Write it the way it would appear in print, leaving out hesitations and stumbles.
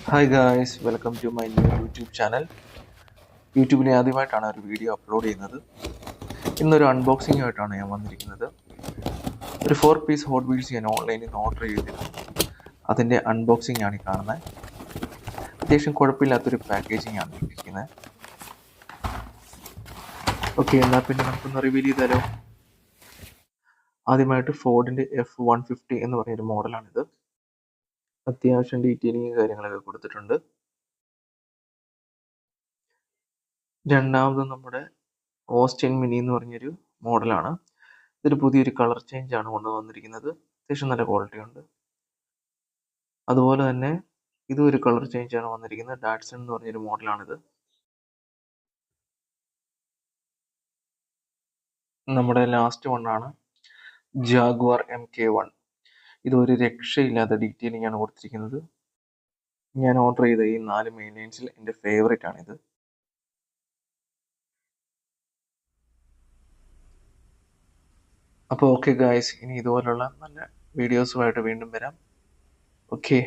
Hi guys, welcome to my new YouTube channel. യൂട്യൂബിൽ ആദ്യമായിട്ടാണ് ഒരു വീഡിയോ അപ്ലോഡ് ചെയ്യുന്നത്. ഇന്നൊരു അൺബോക്സിംഗ് ആയിട്ടാണ് ഞാൻ വന്നിരിക്കുന്നത്. ഒരു 4 പീസ് ഹോട്ട് വീൽസ് ഞാൻ ഓൺലൈനിൽ നിന്ന് ഓർഡർ ചെയ്തിരുന്നു. അതിൻ്റെ അൺബോക്സിംഗ് ആണ് ഈ കാണുന്നത്. അത്യാവശ്യം കുഴപ്പമില്ലാത്തൊരു പാക്കേജിംഗ് ആണ് ഇട്ടിരിക്കുന്നത്. ഓക്കെ, എന്നാൽ പിന്നെ നമുക്കൊന്ന് റിവീൽ ചെയ്താലോ. ആദ്യമായിട്ട് ഫോർഡിൻ്റെ F150 എന്ന് പറഞ്ഞൊരു മോഡലാണിത്. അത്യാവശ്യം ഡീറ്റെയിലിംഗ് കാര്യങ്ങളൊക്കെ കൊടുത്തിട്ടുണ്ട്. രണ്ടാമത് നമ്മുടെ ഓസ്റ്റിൻ മിനി എന്ന് പറഞ്ഞൊരു മോഡലാണ്. ഇതൊരു പുതിയൊരു കളർ ചേഞ്ച് ആണ് കൊണ്ടുവന്നിരിക്കുന്നത്. അത്യാവശ്യം നല്ല ക്വാളിറ്റി ഉണ്ട്. അതുപോലെ തന്നെ ഇതും ഒരു കളർ ചേഞ്ച് ആണ് വന്നിരിക്കുന്നത്. ഡാറ്റ്സൺ എന്ന് പറഞ്ഞൊരു മോഡലാണിത്. നമ്മുടെ ലാസ്റ്റ് വണ്ണാണ് ജാഗ്വാർ MK1. ഇതൊരു രക്ഷയില്ലാത്ത ഡീറ്റെയിലിംഗ് ആണ് കൊടുത്തിരിക്കുന്നത്. ഞാൻ ഓർഡർ ചെയ്ത ഈ 4 മെയിൻ ലൈൻസിൽ എൻ്റെ ഫേവറേറ്റ് ആണിത്. അപ്പോൾ ഓക്കെ ഗായ്സ്, ഇനി ഇതുപോലുള്ള നല്ല വീഡിയോസുമായിട്ട് വീണ്ടും വരാം. ഓക്കെ.